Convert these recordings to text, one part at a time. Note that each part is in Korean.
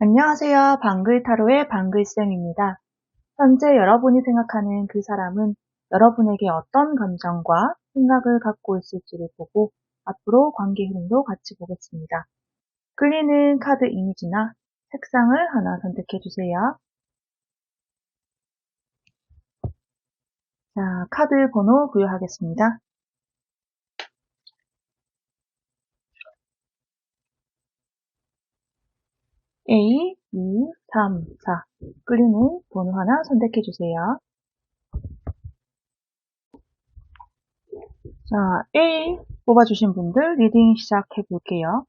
안녕하세요. 방글타로의 방글쌤입니다. 현재 여러분이 생각하는 그 사람은 여러분에게 어떤 감정과 생각을 갖고 있을지를 보고 앞으로 관계 흐름도 같이 보겠습니다. 끌리는 카드 이미지나 색상을 하나 선택해 주세요. 자, 카드 번호 부여하겠습니다. A, 2, 3, 4 끌리는 번호 하나 선택해 주세요. 자, A 뽑아주신 분들 리딩 시작해 볼게요.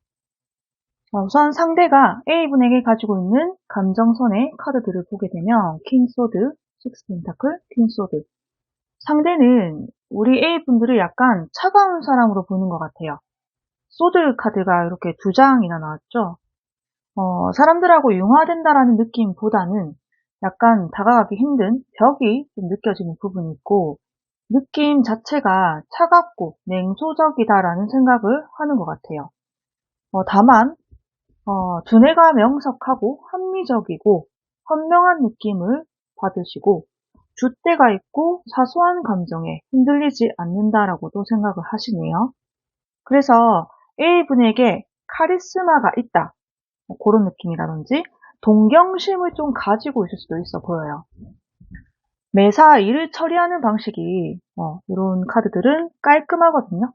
우선 상대가 A분에게 가지고 있는 감정선의 카드들을 보게 되면 킹 소드, 식스 펜타클, 퀸 소드. 상대는 우리 A분들을 약간 차가운 사람으로 보는 것 같아요. 소드 카드가 이렇게 2장이나 나왔죠. 사람들하고 융화된다라는 느낌보다는 약간 다가가기 힘든 벽이 좀 느껴지는 부분이 있고 느낌 자체가 차갑고 냉소적이다라는 생각을 하는 것 같아요. 다만 두뇌가 명석하고 합리적이고 현명한 느낌을 받으시고 줏대가 있고 사소한 감정에 흔들리지 않는다라고도 생각을 하시네요. 그래서 A분에게 카리스마가 있다. 그런 느낌이라든지 동경심을 좀 가지고 있을 수도 있어 보여요. 매사 일을 처리하는 방식이 이런 카드들은 깔끔하거든요.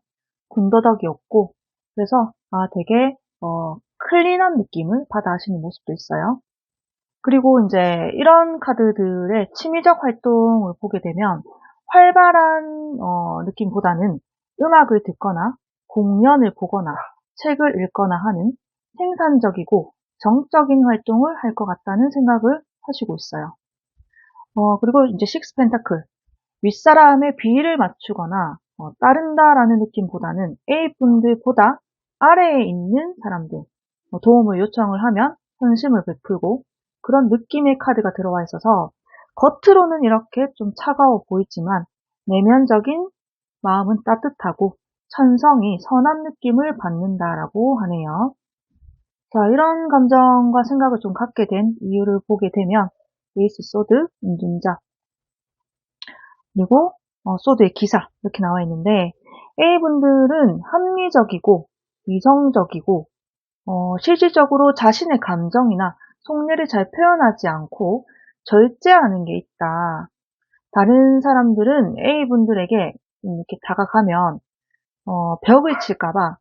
군더더기 없고 그래서 되게 클린한 느낌을 받아 하시는 모습도 있어요. 그리고 이제 이런 카드들의 취미적 활동을 보게 되면 활발한 느낌보다는 음악을 듣거나 공연을 보거나 책을 읽거나 하는 생산적이고 정적인 활동을 할 것 같다는 생각을 하시고 있어요. 그리고 이제 식스 펜타클 윗사람의 비위를 맞추거나 따른다라는 느낌보다는 A분들보다 아래에 있는 사람들 도움을 요청을 하면 헌심을 베풀고 그런 느낌의 카드가 들어와 있어서 겉으로는 이렇게 좀 차가워 보이지만 내면적인 마음은 따뜻하고 천성이 선한 느낌을 받는다라고 하네요. 자, 이런 감정과 생각을 좀 갖게 된 이유를 보게 되면 에이스 소드, 운전자 그리고 소드의 기사 이렇게 나와 있는데 A분들은 합리적이고 이성적이고 실질적으로 자신의 감정이나 속내를 잘 표현하지 않고 절제하는 게 있다. 다른 사람들은 A분들에게 이렇게 다가가면 벽을 칠까봐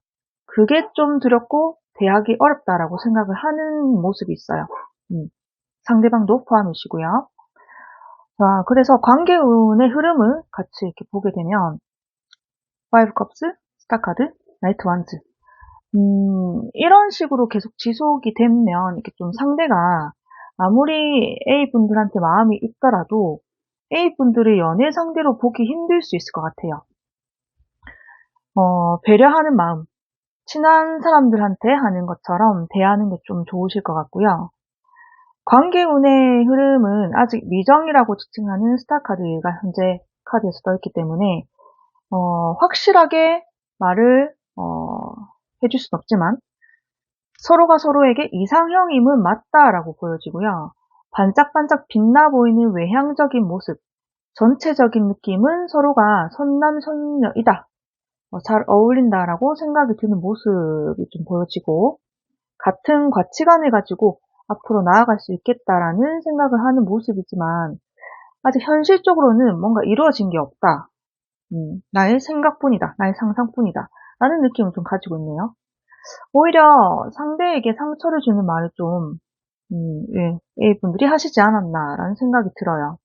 그게 좀 두렵고 대하기 어렵다라고 생각을 하는 모습이 있어요. 상대방도 포함이시고요. 자, 그래서 관계운의 흐름을 같이 이렇게 보게 되면 파이브 컵스, 스타 카드, 나이트 완즈 이런 식으로 계속 지속이 되면 이렇게 좀 상대가 아무리 A분들한테 마음이 있더라도 A분들을 연애 상대로 보기 힘들 수 있을 것 같아요. 배려하는 마음, 친한 사람들한테 하는 것처럼 대하는 게 좀 좋으실 것 같고요. 관계운의 흐름은 아직 미정이라고 지칭하는 스타 카드가 현재 카드에서 떠있기 때문에 확실하게 말을 해줄 순 없지만 서로가 서로에게 이상형임은 맞다라고 보여지고요. 반짝반짝 빛나 보이는 외향적인 모습, 전체적인 느낌은 서로가 선남선녀이다. 잘 어울린다라고 생각이 드는 모습이 좀 보여지고 같은 가치관을 가지고 앞으로 나아갈 수 있겠다라는 생각을 하는 모습이지만 아직 현실적으로는 뭔가 이루어진 게 없다. 나의 생각뿐이다. 나의 상상뿐이다. 라는 느낌을 좀 가지고 있네요. 오히려 상대에게 상처를 주는 말을 좀 A분들이 하시지 않았나라는 생각이 들어요.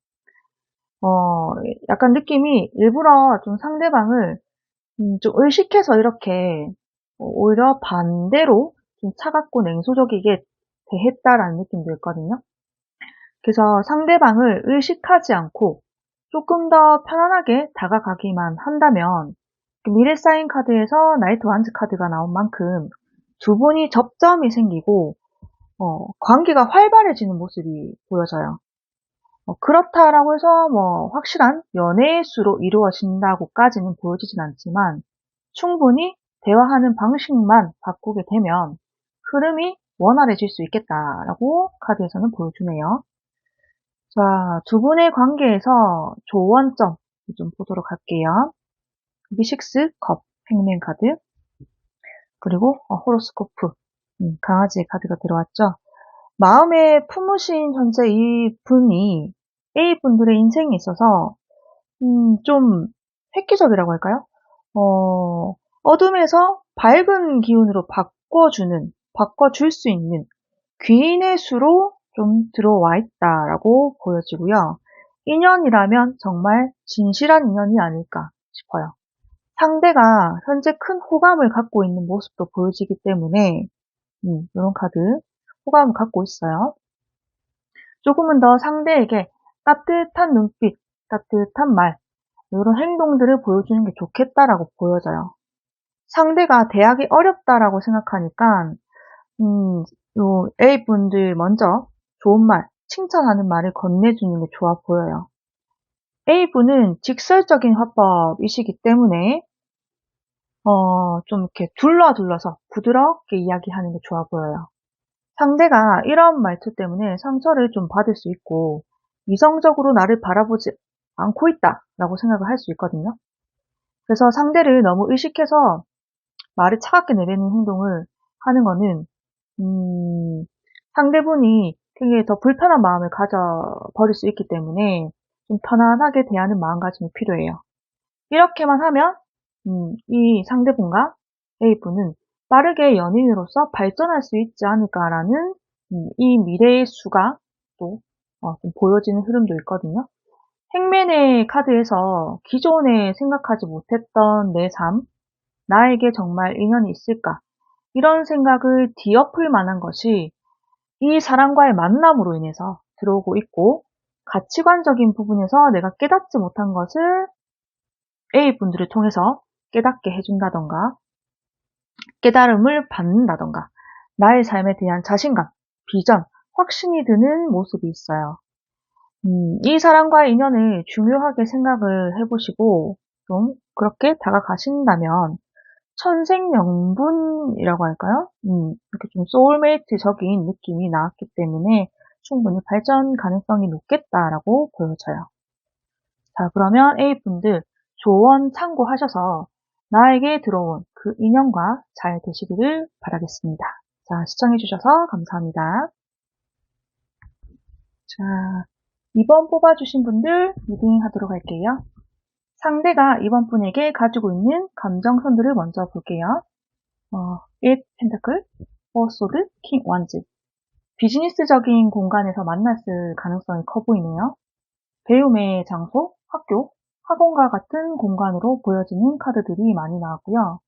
약간 느낌이 일부러 좀 상대방을 좀 의식해서 이렇게 오히려 반대로 좀 차갑고 냉소적이게 대했다라는 느낌도 있거든요. 그래서 상대방을 의식하지 않고 조금 더 편안하게 다가가기만 한다면 미래 사인 카드에서 나이트 완즈 카드가 나온 만큼 두 분이 접점이 생기고 관계가 활발해지는 모습이 보여져요. 그렇다라고 해서 뭐 확실한 연애의 수로 이루어진다고까지는 보여지진 않지만 충분히 대화하는 방식만 바꾸게 되면 흐름이 원활해질 수 있겠다라고 카드에서는 보여주네요. 자, 두 분의 관계에서 조언점 좀 보도록 할게요. 여기 6, 컵, 행맨 카드, 그리고 호로스코프, 강아지의 카드가 들어왔죠. 마음에 품으신 현재 이 분이 A분들의 인생에 있어서 좀 획기적이라고 할까요? 어둠에서 밝은 기운으로 바꿔줄 수 있는 귀인의 수로 좀 들어와 있다라고 보여지고요. 인연이라면 정말 진실한 인연이 아닐까 싶어요. 상대가 현재 큰 호감을 갖고 있는 모습도 보여지기 때문에 이런 카드 호감을 갖고 있어요. 조금은 더 상대에게 따뜻한 눈빛, 따뜻한 말, 이런 행동들을 보여주는 게 좋겠다라고 보여져요. 상대가 대하기 어렵다라고 생각하니까 요 A분들 먼저 좋은 말, 칭찬하는 말을 건네주는 게 좋아 보여요. A분은 직설적인 화법이시기 때문에 좀 이렇게 둘러서 부드럽게 이야기하는 게 좋아 보여요. 상대가 이런 말투 때문에 상처를 좀 받을 수 있고 이성적으로 나를 바라보지 않고 있다라고 생각을 할 수 있거든요. 그래서 상대를 너무 의식해서 말을 차갑게 내뱉는 행동을 하는 거는 상대분이 굉장히 더 불편한 마음을 가져버릴 수 있기 때문에 좀 편안하게 대하는 마음가짐이 필요해요. 이렇게만 하면 이 상대분과 A분은 빠르게 연인으로서 발전할 수 있지 않을까라는 이 미래의 수가 또 좀 보여지는 흐름도 있거든요. 행맨의 카드에서 기존에 생각하지 못했던 내 삶, 나에게 정말 인연이 있을까? 이런 생각을 뒤엎을 만한 것이 이 사람과의 만남으로 인해서 들어오고 있고, 가치관적인 부분에서 내가 깨닫지 못한 것을 A분들을 통해서 깨닫게 해준다던가, 깨달음을 받는다던가, 나의 삶에 대한 자신감, 비전, 확신이 드는 모습이 있어요. 이 사람과의 인연을 중요하게 생각을 해보시고, 좀 그렇게 다가가신다면, 천생연분이라고 할까요? 이렇게 좀 소울메이트적인 느낌이 나왔기 때문에 충분히 발전 가능성이 높겠다라고 보여져요. 자, 그러면 A분들 조언 참고하셔서 나에게 들어온 그 인연과 잘 되시기를 바라겠습니다. 자, 시청해주셔서 감사합니다. 자, 2번 뽑아주신 분들 리딩 하도록 할게요. 상대가 이번 분에게 가지고 있는 감정선들을 먼저 볼게요. 1 펜타클, 4 소드, 킹 원즈. 비즈니스적인 공간에서 만났을 가능성이 커 보이네요. 배움의 장소, 학교, 학원과 같은 공간으로 보여지는 카드들이 많이 나왔고요.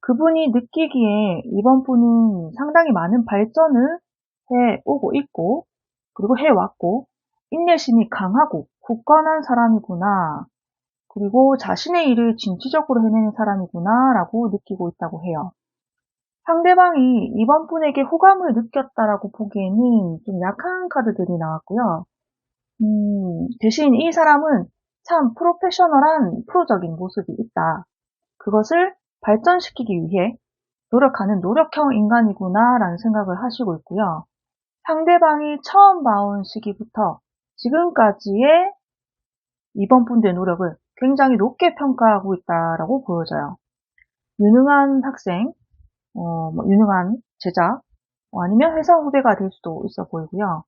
그분이 느끼기에 이번 분은 상당히 많은 발전을 해오고 있고, 그리고 해왔고, 인내심이 강하고 굳건한 사람이구나. 그리고 자신의 일을 진취적으로 해내는 사람이구나 라고 느끼고 있다고 해요. 상대방이 이번 분에게 호감을 느꼈다라고 보기에는 좀 약한 카드들이 나왔고요. 대신 이 사람은 참 프로페셔널한 프로적인 모습이 있다. 그것을 발전시키기 위해 노력하는 노력형 인간이구나 라는 생각을 하시고 있고요. 상대방이 처음 봐온 시기부터 지금까지의 이번 분들의 노력을 굉장히 높게 평가하고 있다라고 보여져요. 유능한 학생, 유능한 제자, 아니면 회사 후배가 될 수도 있어 보이고요.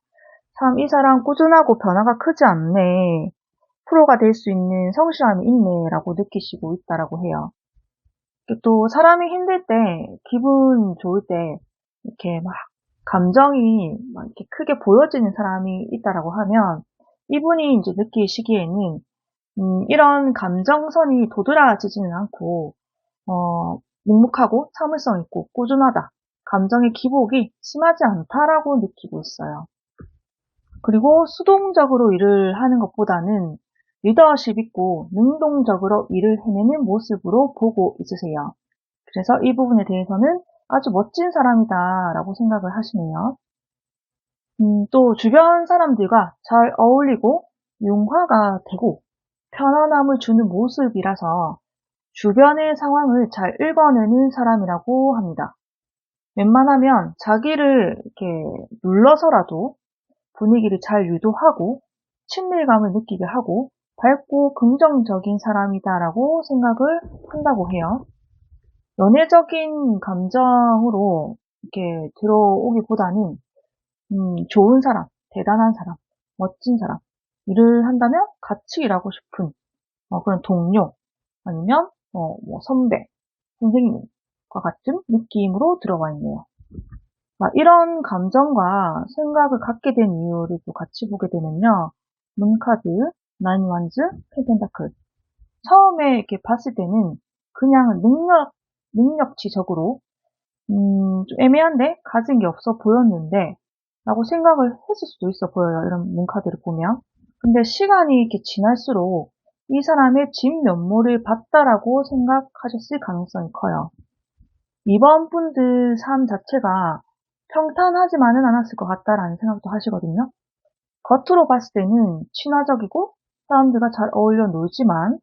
참 이 사람 꾸준하고 변화가 크지 않네. 프로가 될 수 있는 성실함이 있네 라고 느끼시고 있다라고 해요. 또 사람이 힘들 때, 기분 좋을 때 이렇게 막 감정이 막 이렇게 크게 보여지는 사람이 있다라고 하면 이분이 이제 느끼시기에는 이런 감정선이 도드라지지는 않고 묵묵하고 참을성 있고 꾸준하다. 감정의 기복이 심하지 않다라고 느끼고 있어요. 그리고 수동적으로 일을 하는 것보다는 리더십 있고 능동적으로 일을 해내는 모습으로 보고 있으세요. 그래서 이 부분에 대해서는 아주 멋진 사람이다 라고 생각을 하시네요. 또 주변 사람들과 잘 어울리고 융화가 되고 편안함을 주는 모습이라서 주변의 상황을 잘 읽어내는 사람이라고 합니다. 웬만하면 자기를 이렇게 눌러서라도 분위기를 잘 유도하고 친밀감을 느끼게 하고 밝고 긍정적인 사람이다라고 생각을 한다고 해요. 연애적인 감정으로 이렇게 들어오기보다는 좋은 사람, 대단한 사람, 멋진 사람, 일을 한다면 같이 일하고 싶은 그런 동료 아니면 뭐 선배, 선생님과 같은 느낌으로 들어와 있네요. 이런 감정과 생각을 갖게 된 이유를 또 같이 보게 되면요. 문카드, 나인 완즈, 펜펜타클. 처음에 이렇게 봤을 때는 그냥 능력치적으로 좀 애매한데 가진 게 없어 보였는데 라고 생각을 했을 수도 있어 보여요. 이런 문카드를 보면. 근데 시간이 이렇게 지날수록 이 사람의 진면모를 봤다라고 생각하셨을 가능성이 커요. 이번 분들 삶 자체가 평탄하지만은 않았을 것 같다라는 생각도 하시거든요. 겉으로 봤을 때는 친화적이고 사람들과 잘 어울려 놀지만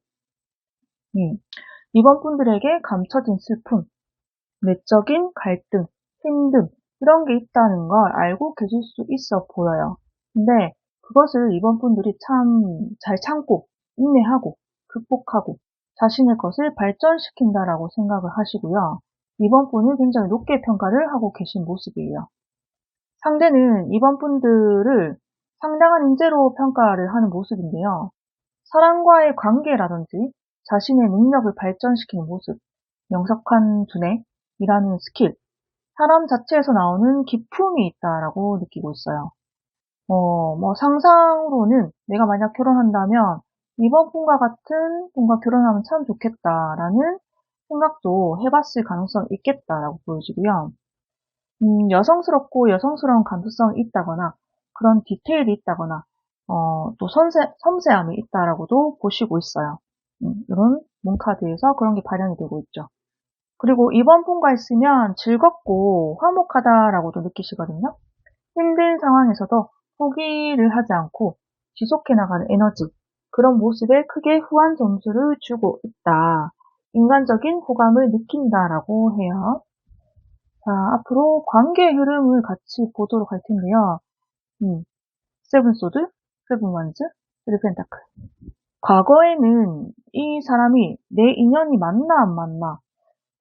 이번 분들에게 감춰진 슬픔, 내적인 갈등, 힘듦 이런 게 있다는 걸 알고 계실 수 있어 보여요. 근데 그것을 이번 분들이 참 잘 참고 인내하고 극복하고 자신의 것을 발전시킨다라고 생각을 하시고요. 이번 분을 굉장히 높게 평가를 하고 계신 모습이에요. 상대는 이번 분들을 상당한 인재로 평가를 하는 모습인데요. 사람과의 관계라든지 자신의 능력을 발전시키는 모습, 명석한 두뇌, 일하는 스킬, 사람 자체에서 나오는 기품이 있다라고 느끼고 있어요. 상상으로는 내가 만약 결혼한다면 이번 분과 같은 분과 결혼하면 참 좋겠다라는 생각도 해봤을 가능성이 있겠다라고 보여지고요. 여성스럽고 여성스러운 감수성이 있다거나 그런 디테일이 있다거나 또 섬세함이 있다라고도 보시고 있어요. 이런 문카드에서 그런 게 발현이 되고 있죠. 그리고 이번 분과 있으면 즐겁고 화목하다라고도 느끼시거든요. 힘든 상황에서도 포기를 하지 않고 지속해 나가는 에너지, 그런 모습에 크게 후한 점수를 주고 있다. 인간적인 호감을 느낀다라고 해요. 자, 앞으로 관계의 흐름을 같이 보도록 할 텐데요. 세븐 소드, 세븐 원즈, 쓰리 펜타클. 과거에는 이 사람이 내 인연이 맞나 안 맞나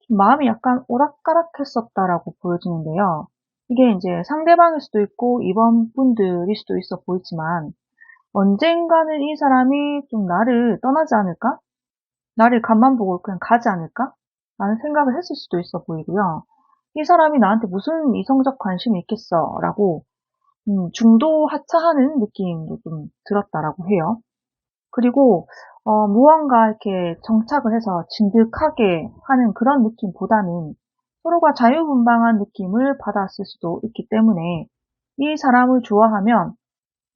마음이 약간 오락가락했었다라고 보여지는데요. 이게 이제 상대방일 수도 있고 이번 분들일 수도 있어 보이지만 언젠가는 이 사람이 좀 나를 떠나지 않을까? 나를 간만 보고 그냥 가지 않을까? 라는 생각을 했을 수도 있어 보이고요. 이 사람이 나한테 무슨 이성적 관심이 있겠어? 라고 중도 하차하는 느낌도 좀 들었다라고 해요. 그리고 무언가 이렇게 정착을 해서 진득하게 하는 그런 느낌보다는 서로가 자유분방한 느낌을 받았을 수도 있기 때문에 이 사람을 좋아하면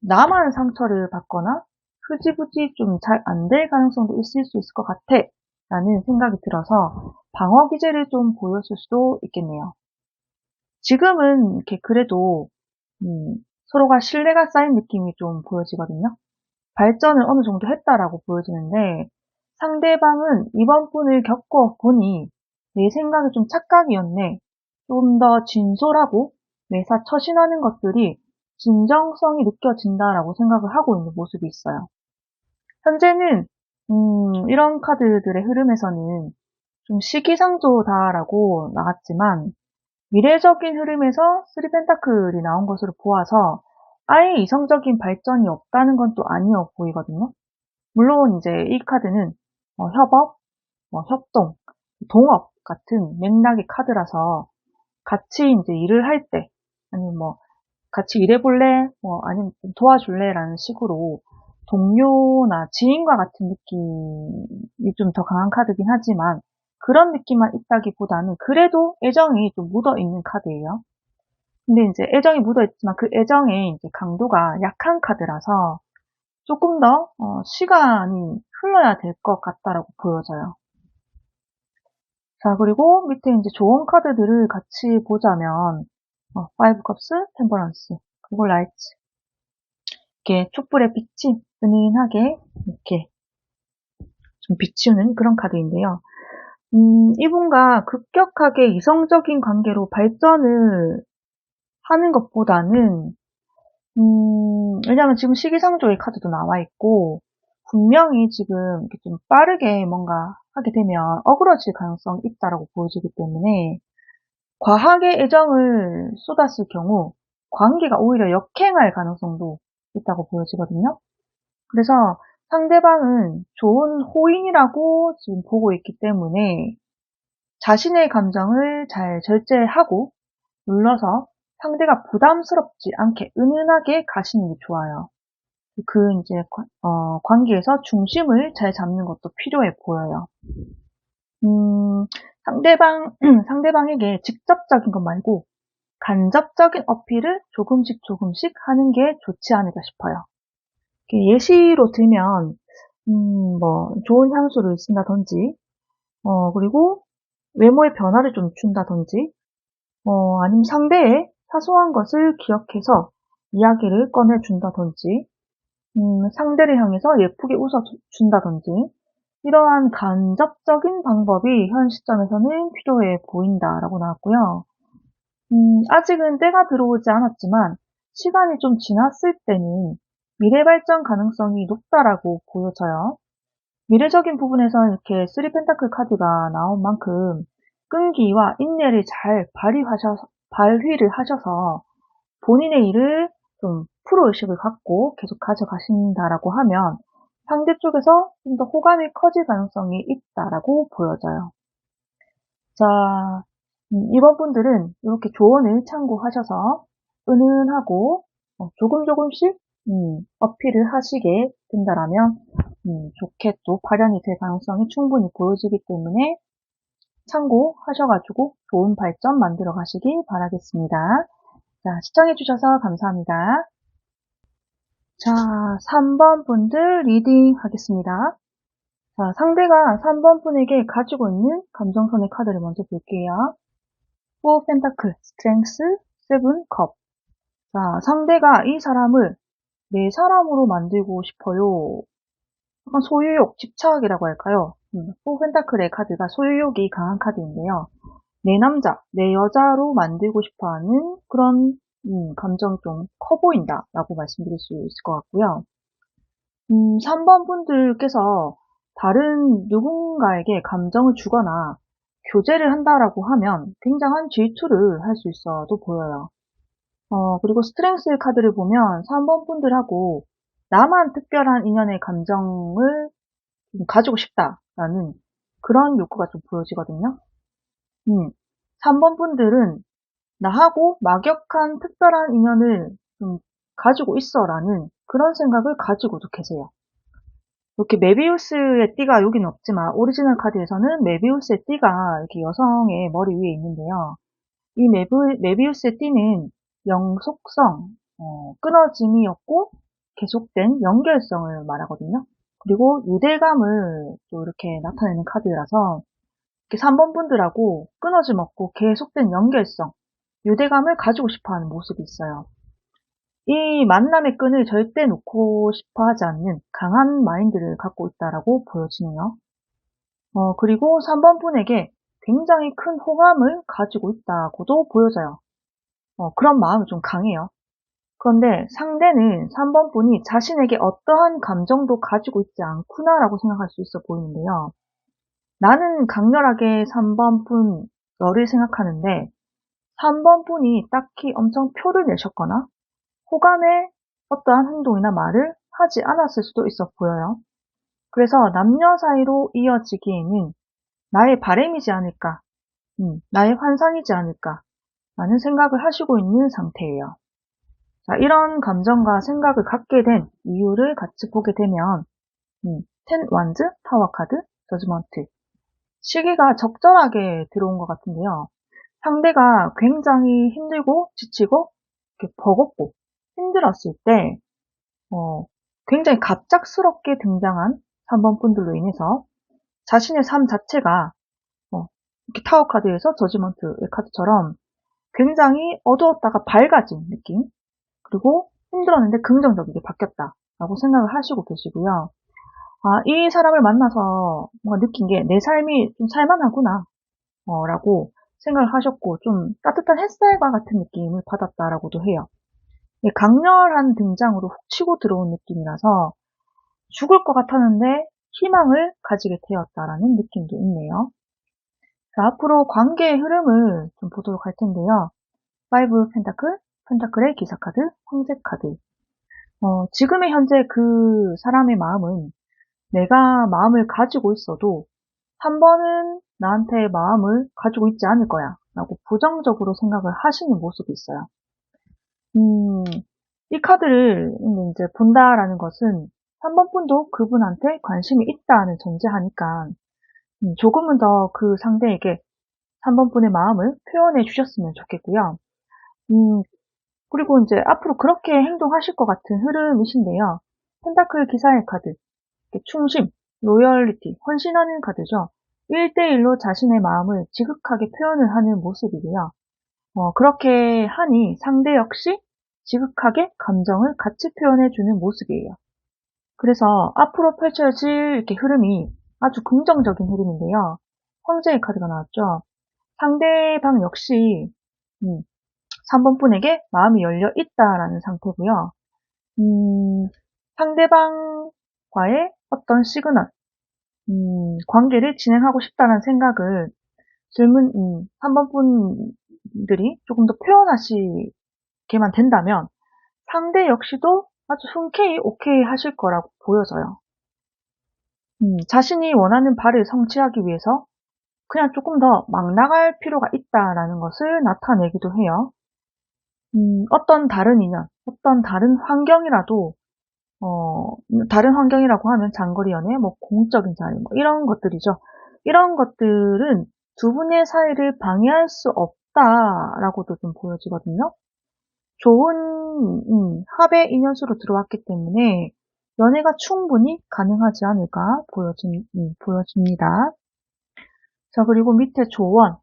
나만 상처를 받거나 흐지부지 좀 잘 안 될 가능성도 있을 수 있을 것 같아 라는 생각이 들어서 방어 기제를 좀 보였을 수도 있겠네요. 지금은 이렇게 그래도 서로가 신뢰가 쌓인 느낌이 좀 보여지거든요. 발전을 어느 정도 했다라고 보여지는데 상대방은 이번 분을 겪어보니 내 생각이 좀 착각이었네. 좀 더 진솔하고 매사 처신하는 것들이 진정성이 느껴진다라고 생각을 하고 있는 모습이 있어요. 현재는 이런 카드들의 흐름에서는 좀 시기상조다라고 나왔지만 미래적인 흐름에서 쓰리 펜타클이 나온 것으로 보아서 아예 이성적인 발전이 없다는 건 또 아니어 보이거든요. 물론 이제 이 카드는 협업, 협동, 동업 같은 맥락의 카드라서 같이 이제 일을 할 때, 아니면 같이 일해볼래? 아니면 좀 도와줄래? 라는 식으로 동료나 지인과 같은 느낌이 좀 더 강한 카드긴 하지만 그런 느낌만 있다기보다는 그래도 애정이 좀 묻어있는 카드예요. 근데 이제 애정이 묻어있지만 그 애정의 이제 강도가 약한 카드라서 조금 더 시간이 흘러야 될 것 같다라고 보여져요. 자, 그리고 밑에 이제 조언 카드들을 같이 보자면 파이브 컵스, 템퍼런스, 그리고 라이트. 이렇게 촛불의 빛이 은은하게 이렇게 좀 비추는 그런 카드인데요. 이분과 급격하게 이성적인 관계로 발전을 하는 것보다는, 왜냐면 지금 시기상조의 카드도 나와 있고, 분명히 지금 이렇게 좀 빠르게 뭔가 하게 되면 어그러질 가능성이 있다라고 보여지기 때문에, 과하게 애정을 쏟았을 경우, 관계가 오히려 역행할 가능성도 있다고 보여지거든요. 그래서 상대방은 좋은 호인이라고 지금 보고 있기 때문에, 자신의 감정을 잘 절제하고 눌러서 상대가 부담스럽지 않게 은은하게 가시는 게 좋아요. 이제 관계에서 중심을 잘 잡는 것도 필요해 보여요. 상대방에게 직접적인 것 말고 간접적인 어필을 조금씩 하는 게 좋지 않을까 싶어요. 예시로 들면, 좋은 향수를 쓴다든지, 그리고 외모의 변화를 좀 준다든지, 아니면 상대의 사소한 것을 기억해서 이야기를 꺼내준다든지, 상대를 향해서 예쁘게 웃어준다든지, 이러한 간접적인 방법이 현 시점에서는 필요해 보인다라고 나왔고요. 아직은 때가 들어오지 않았지만, 시간이 좀 지났을 때는 미래 발전 가능성이 높다라고 보여져요. 미래적인 부분에서 이렇게 3 펜타클 카드가 나온 만큼 끈기와 인내를 잘 발휘를 하셔서 본인의 일을 좀 프로의식을 갖고 계속 가져가신다라고 하면 상대 쪽에서 좀 더 호감이 커질 가능성이 있다라고 보여져요. 자, 이번 분들은 이렇게 조언을 참고하셔서 은은하고 조금씩 어필을 하시게 된다라면 좋게 또 발현이 될 가능성이 충분히 보여지기 때문에 참고하셔가지고 좋은 발전 만들어 가시기 바라겠습니다. 자, 시청해주셔서 감사합니다. 자, 3번 분들 리딩 하겠습니다. 자, 상대가 3번 분에게 가지고 있는 감정선의 카드를 먼저 볼게요. 4 펜타클, 스트렝스, 7 컵. 자, 상대가 이 사람을 내 사람으로 만들고 싶어요. 약간 소유욕, 집착이라고 할까요? 4 펜타클의 카드가 소유욕이 강한 카드인데요. 내 남자, 내 여자로 만들고 싶어하는 그런 감정이 좀 커 보인다라고 말씀드릴 수 있을 것 같고요. 3번 분들께서 다른 누군가에게 감정을 주거나 교제를 한다라고 하면 굉장한 질투를 할 수 있어도 보여요. 그리고 스트렝스 카드를 보면 3번 분들하고 나만 특별한 인연의 감정을 가지고 싶다라는 그런 욕구가 좀 보여지거든요. 3번 분들은 나하고 막역한 특별한 인연을 좀 가지고 있어라는 그런 생각을 가지고도 계세요. 이렇게 메비우스의 띠가 여기는 없지만 오리지널 카드에서는 메비우스의 띠가 이렇게 여성의 머리 위에 있는데요. 이 메비우스의 띠는 영속성, 끊어짐이었고 계속된 연결성을 말하거든요. 그리고 유대감을 또 이렇게 나타내는 카드라서 이렇게 3번 분들하고 끊어짐 없고 계속된 연결성, 유대감을 가지고 싶어하는 모습이 있어요. 이 만남의 끈을 절대 놓고 싶어 하지 않는 강한 마인드를 갖고 있다라고 보여지네요. 그리고 3번 분에게 굉장히 큰 호감을 가지고 있다고도 보여져요. 그런 마음이 좀 강해요. 그런데 상대는 3번 분이 자신에게 어떠한 감정도 가지고 있지 않구나라고 생각할 수 있어 보이는데요. 나는 강렬하게 3번 분 너를 생각하는데 3번 분이 딱히 엄청 표를 내셨거나 호감의 어떠한 행동이나 말을 하지 않았을 수도 있어 보여요. 그래서 남녀 사이로 이어지기에는 나의 바람이지 않을까, 나의 환상이지 않을까 라는 생각을 하시고 있는 상태예요. 자, 이런 감정과 생각을 갖게 된 이유를 같이 보게 되면 10 wands, 타워 카드, 저지먼트 시기가 적절하게 들어온 것 같은데요. 상대가 굉장히 힘들고 지치고 이렇게 버겁고 힘들었을 때 굉장히 갑작스럽게 등장한 3번 분들로 인해서 자신의 삶 자체가 이렇게 타워 카드에서 저지먼트 카드처럼 굉장히 어두웠다가 밝아진 느낌, 그리고 힘들었는데 긍정적이게 바뀌었다라고 생각을 하시고 계시고요. 이 사람을 만나서 뭔가 느낀 게 내 삶이 좀 살만하구나, 라고 생각을 하셨고, 좀 따뜻한 햇살과 같은 느낌을 받았다라고도 해요. 강렬한 등장으로 훅 치고 들어온 느낌이라서 죽을 것 같았는데 희망을 가지게 되었다라는 느낌도 있네요. 자, 앞으로 관계의 흐름을 좀 보도록 할 텐데요. 5 펜타클, 펜타클의 기사카드, 황제카드. 지금의 현재 그 사람의 마음은 내가 마음을 가지고 있어도 한 번은 나한테 마음을 가지고 있지 않을 거야 라고 부정적으로 생각을 하시는 모습이 있어요. 이 카드를 이제 본다라는 것은 한 번뿐도 그분한테 관심이 있다는 전제하니까 조금은 더 그 상대에게 한 번뿐의 마음을 표현해 주셨으면 좋겠고요. 그리고 이제 앞으로 그렇게 행동하실 것 같은 흐름이신데요. 펜타클 기사의 카드, 충심, 로열리티, 헌신하는 카드죠. 1대1로 자신의 마음을 지극하게 표현을 하는 모습이고요. 그렇게 하니 상대 역시 지극하게 감정을 같이 표현해주는 모습이에요. 그래서 앞으로 펼쳐질 이렇게 흐름이 아주 긍정적인 흐름인데요. 황제의 카드가 나왔죠. 상대방 역시 3번분에게 마음이 열려 있다라는 상태고요. 상대방과의 어떤 시그널, 관계를 진행하고 싶다는 생각을 3번분들이 조금 더 표현하시게만 된다면 상대 역시도 아주 흔쾌히 오케이 하실 거라고 보여져요. 자신이 원하는 바를 성취하기 위해서 그냥 조금 더 막 나갈 필요가 있다라는 것을 나타내기도 해요. 어떤 다른 인연, 어떤 다른 환경이라도, 다른 환경이라고 하면 장거리 연애, 뭐 공적인 자리, 뭐 이런 것들이죠. 이런 것들은 두 분의 사이를 방해할 수 없다라고도 좀 보여지거든요. 좋은 합의 인연수로 들어왔기 때문에 연애가 충분히 가능하지 않을까 보여집니다. 자, 그리고 밑에 조언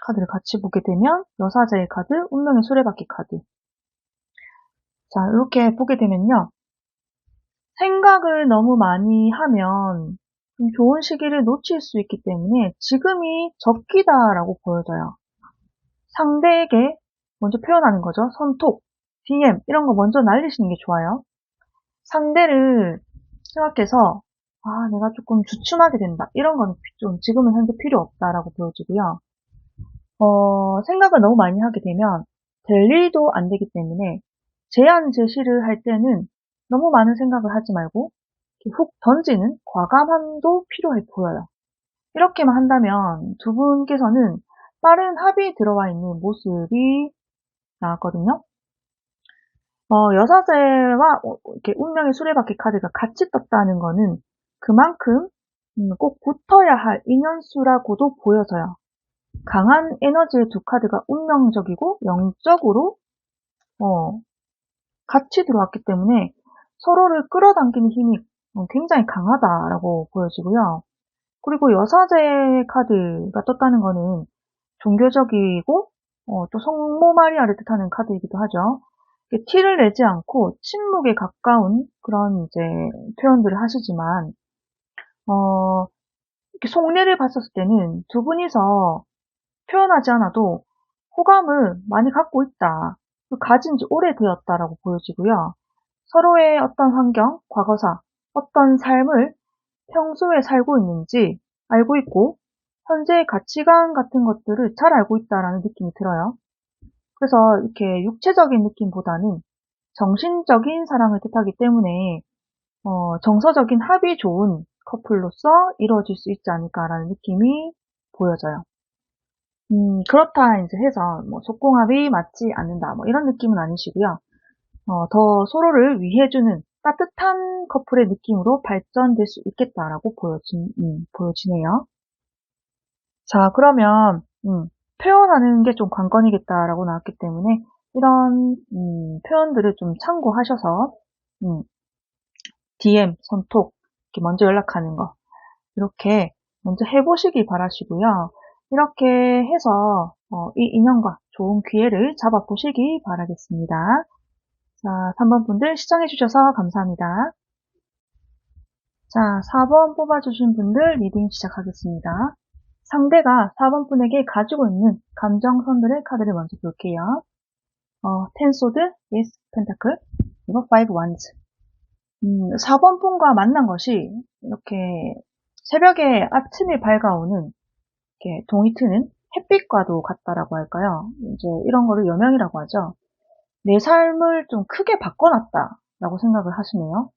카드를 같이 보게 되면 여사제의 카드, 운명의 수레바퀴 카드. 자, 이렇게 보게 되면요. 생각을 너무 많이 하면 좀 좋은 시기를 놓칠 수 있기 때문에 지금이 적기다라고 보여져요. 상대에게 먼저 표현하는 거죠. 손톱, DM 이런 거 먼저 날리시는 게 좋아요. 상대를 생각해서 내가 조금 주춤하게 된다. 이런 거는 좀 지금은 현재 필요 없다라고 보여지고요. 생각을 너무 많이 하게 되면 될 일도 안 되기 때문에 제안 제시를 할 때는 너무 많은 생각을 하지 말고 훅 던지는 과감함도 필요해 보여요. 이렇게만 한다면 두 분께서는 빠른 합의 들어와 있는 모습이 나왔거든요. 여사제와 이렇게 운명의 수레바퀴 카드가 같이 떴다는 거는 그만큼 꼭 붙어야 할 인연수라고도 보여져요. 강한 에너지의 두 카드가 운명적이고 영적으로 같이 들어왔기 때문에 서로를 끌어당기는 힘이 굉장히 강하다라고 보여지고요. 그리고 여사제 카드가 떴다는 거는 종교적이고 또 성모 마리아를 뜻하는 카드이기도 하죠. 티를 내지 않고 침묵에 가까운 그런 이제 표현들을 하시지만 이렇게 속내를 봤었을 때는 두 분이서 표현하지 않아도 호감을 많이 갖고 있다. 가진 지 오래되었다라고 보여지고요. 서로의 어떤 환경, 과거사, 어떤 삶을 평소에 살고 있는지 알고 있고 현재의 가치관 같은 것들을 잘 알고 있다라는 느낌이 들어요. 그래서 이렇게 육체적인 느낌보다는 정신적인 사랑을 뜻하기 때문에 정서적인 합이 좋은 커플로서 이루어질 수 있지 않을까라는 느낌이 보여져요. 그렇다 이제 해서 뭐 속궁합이 맞지 않는다 뭐 이런 느낌은 아니시고요. 더 서로를 위해주는 따뜻한 커플의 느낌으로 발전될 수 있겠다라고 보여지네요. 자, 그러면 표현하는 게 좀 관건이겠다라고 나왔기 때문에 이런 표현들을 좀 참고하셔서 DM, 손톱 이렇게 먼저 연락하는 거 이렇게 먼저 해보시기 바라시고요. 이렇게 해서 이 인연과 좋은 기회를 잡아보시기 바라겠습니다. 자, 3번 분들 시청해주셔서 감사합니다. 자, 4번 뽑아주신 분들 리딩 시작하겠습니다. 상대가 4번 분에게 가지고 있는 감정선들의 카드를 먼저 볼게요. Ten Sword, Ace Pentacle, 그리고 Five Wands. 4번 분과 만난 것이 이렇게 새벽에 아침이 밝아오는 이렇게 동이 트는 햇빛과도 같다라고 할까요? 이제 이런 거를 여명이라고 하죠. 내 삶을 좀 크게 바꿔놨다라고 생각을 하시네요.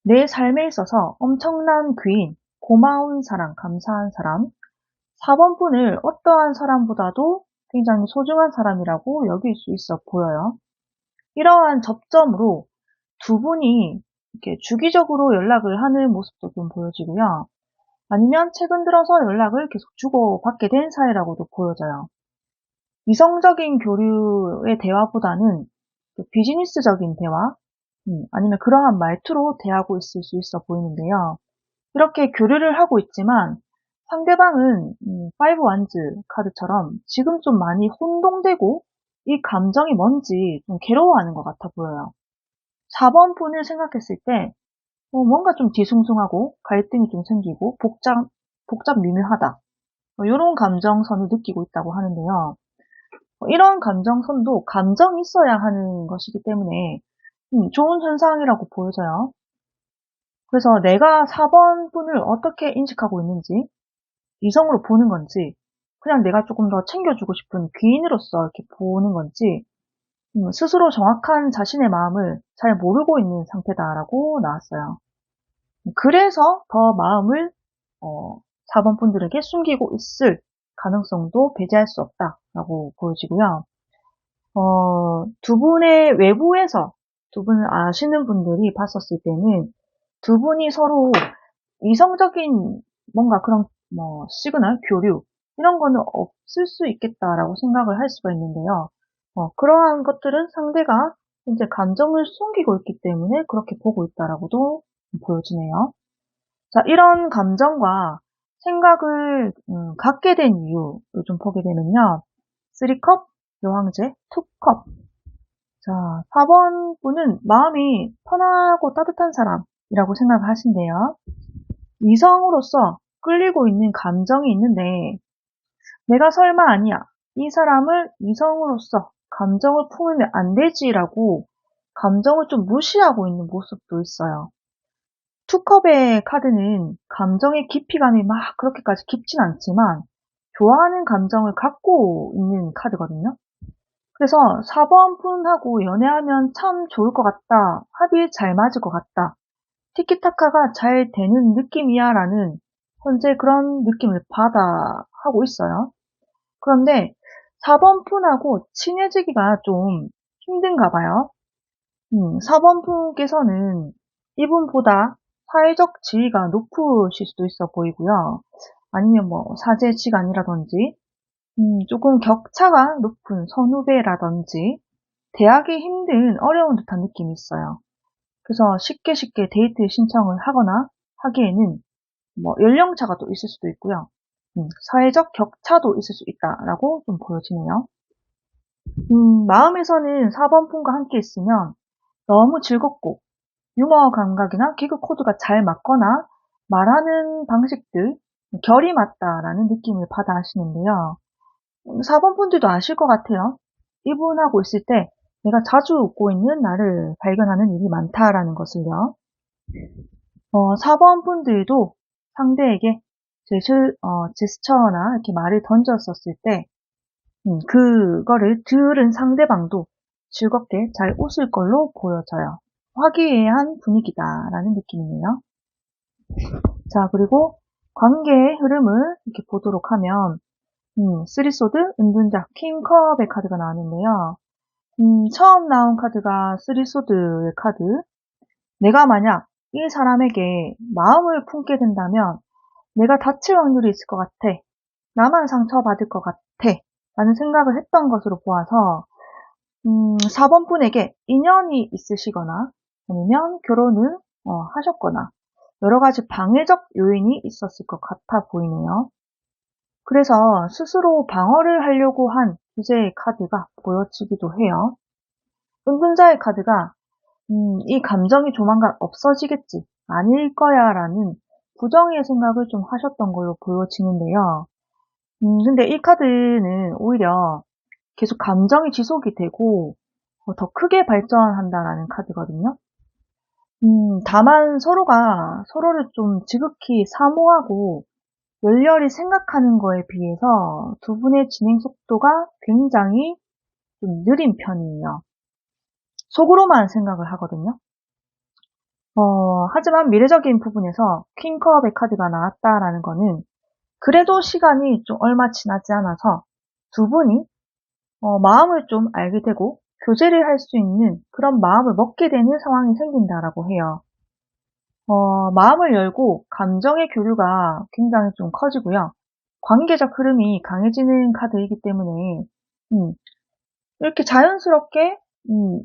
내 삶에 있어서 엄청난 귀인, 고마운 사람, 감사한 사람, 4번 분을 어떠한 사람보다도 굉장히 소중한 사람이라고 여길 수 있어 보여요. 이러한 접점으로 두 분이 이렇게 주기적으로 연락을 하는 모습도 좀 보여지고요. 아니면 최근 들어서 연락을 계속 주고받게 된 사이라고도 보여져요. 이성적인 교류의 대화보다는 비즈니스적인 대화, 아니면 그러한 말투로 대하고 있을 수 있어 보이는데요. 이렇게 교류를 하고 있지만 상대방은 파이브 완즈 카드처럼 지금 좀 많이 혼동되고 이 감정이 뭔지 좀 괴로워하는 것 같아 보여요. 4번 분을 생각했을 때 뭔가 좀 뒤숭숭하고 갈등이 좀 생기고 복잡 미묘하다. 이런 감정선을 느끼고 있다고 하는데요. 이런 감정선도 감정이 있어야 하는 것이기 때문에 좋은 현상이라고 보여져요. 그래서 내가 4번 분을 어떻게 인식하고 있는지, 이성으로 보는 건지, 그냥 내가 조금 더 챙겨주고 싶은 귀인으로서 이렇게 보는 건지, 스스로 정확한 자신의 마음을 잘 모르고 있는 상태다라고 나왔어요. 그래서 더 마음을 4번 분들에게 숨기고 있을 가능성도 배제할 수 없다라고 보여지고요. 두 분의 외부에서 두 분을 아시는 분들이 봤었을 때는 두 분이 서로 이성적인 뭔가 그런 시그널, 교류 이런 거는 없을 수 있겠다라고 생각을 할 수가 있는데요. 그러한 것들은 상대가 이제 감정을 숨기고 있기 때문에 그렇게 보고 있다라고도 보여지네요. 자, 이런 감정과 생각을 갖게 된 이유를 좀 보게 되면요. 3컵, 여왕제, 2컵. 자, 4번 분은 마음이 편하고 따뜻한 사람이라고 생각을 하신대요. 이성으로서 끌리고 있는 감정이 있는데 내가 설마 아니야. 이 사람을 이성으로서 감정을 품으면 안 되지라고 감정을 좀 무시하고 있는 모습도 있어요. 투컵의 카드는 감정의 깊이감이 막 그렇게까지 깊진 않지만 좋아하는 감정을 갖고 있는 카드거든요. 그래서 4번 분하고 연애하면 참 좋을 것 같다. 합이 잘 맞을 것 같다. 티키타카가 잘 되는 느낌이야 라는 현재 그런 느낌을 하고 있어요. 그런데 4번 분하고 친해지기가 좀 힘든가 봐요. 4번 분께서는 이분보다 사회적 지위가 높으실 수도 있어 보이고요. 아니면 사제지간이라든지 조금 격차가 높은 선후배라든지 대하기 힘든 어려운 듯한 느낌이 있어요. 그래서 쉽게 데이트 신청을 하거나 하기에는 연령차가 또 있을 수도 있고요. 사회적 격차도 있을 수 있다라고 좀 보여지네요. 마음에서는 4번 분과 함께 있으면 너무 즐겁고 유머 감각이나 개그 코드가 잘 맞거나 말하는 방식들, 결이 맞다라는 느낌을 받아 하시는데요. 4번 분들도 아실 것 같아요. 이분하고 있을 때 내가 자주 웃고 있는 나를 발견하는 일이 많다라는 것을요. 4번 분들도 상대에게 제스처나 이렇게 말을 던졌었을 때, 그거를 들은 상대방도 즐겁게 잘 웃을 걸로 보여져요. 화기애애한 분위기다라는 느낌이네요. 자, 그리고 관계의 흐름을 이렇게 보도록 하면, 3소드, 은둔자, 킹컵의 카드가 나왔는데요. 처음 나온 카드가 3소드의 카드. 내가 만약 이 사람에게 마음을 품게 된다면 내가 다칠 확률이 있을 것 같아. 나만 상처받을 것 같아. 라는 생각을 했던 것으로 보아서 4번 분에게 인연이 있으시거나 아니면 결혼을 하셨거나 여러 가지 방해적 요인이 있었을 것 같아 보이네요. 그래서 스스로 방어를 하려고 한 주제의 카드가 보여지기도 해요. 은둔자의 카드가 이 감정이 조만간 없어지겠지. 아닐 거야 라는 부정의 생각을 좀 하셨던 걸로 보여지는데요. 근데 이 카드는 오히려 계속 감정이 지속이 되고 더 크게 발전한다라는 카드거든요. 다만 서로가 서로를 좀 지극히 사모하고 열렬히 생각하는 거에 비해서 두 분의 진행 속도가 굉장히 좀 느린 편이에요. 속으로만 생각을 하거든요. 하지만 미래적인 부분에서 퀸컵의 카드가 나왔다라는 거는 그래도 시간이 좀 얼마 지나지 않아서 두 분이 마음을 좀 알게 되고 교제를 할 수 있는 그런 마음을 먹게 되는 상황이 생긴다라고 해요. 마음을 열고 감정의 교류가 굉장히 좀 커지고요. 관계적 흐름이 강해지는 카드이기 때문에 이렇게 자연스럽게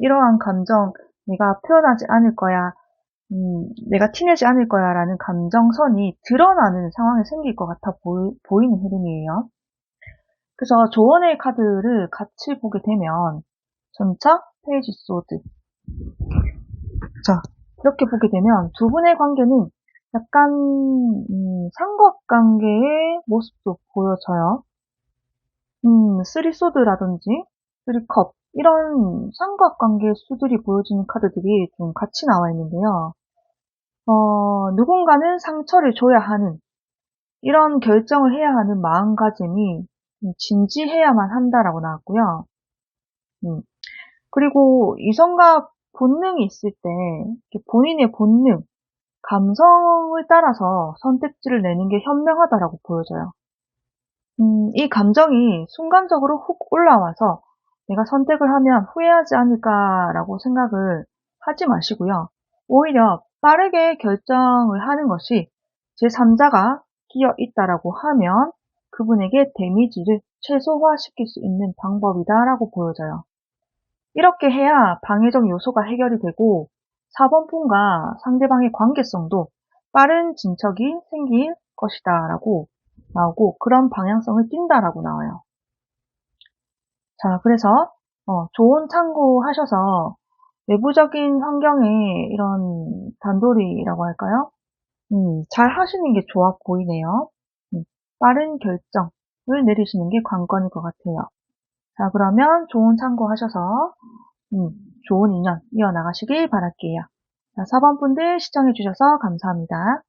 이러한 감정 내가 표현하지 않을 거야, 내가 티내지 않을 거야 라는 감정선이 드러나는 상황이 생길 것 같아 보이는 흐름이에요. 그래서 조언의 카드를 같이 보게 되면 전차, 페이지 소드. 자, 이렇게 보게 되면 두 분의 관계는 약간 삼각관계의 모습도 보여져요. 쓰리소드라든지 쓰리컵 이런 삼각관계의 수들이 보여지는 카드들이 좀 같이 나와 있는데요. 누군가는 상처를 줘야 하는 이런 결정을 해야 하는 마음가짐이 진지해야만 한다라고 나왔고요. 그리고 이성과 본능이 있을 때 본인의 본능, 감성을 따라서 선택지를 내는 게 현명하다라고 보여져요. 이 감정이 순간적으로 훅 올라와서 내가 선택을 하면 후회하지 않을까라고 생각을 하지 마시고요. 오히려 빠르게 결정을 하는 것이 제3자가 끼어 있다라고 하면 그분에게 데미지를 최소화시킬 수 있는 방법이다라고 보여져요. 이렇게 해야 방해적 요소가 해결이 되고 4번 분과 상대방의 관계성도 빠른 진척이 생길 것이다 라고 나오고 그런 방향성을 띈다라고 나와요. 자, 그래서 좋은 참고하셔서 외부적인 환경에 이런 단돌이라고 할까요? 잘 하시는 게 좋아 보이네요. 빠른 결정을 내리시는 게 관건일 것 같아요. 자, 그러면 좋은 참고하셔서 좋은 인연 이어나가시길 바랄게요. 자, 4번 분들 시청해주셔서 감사합니다.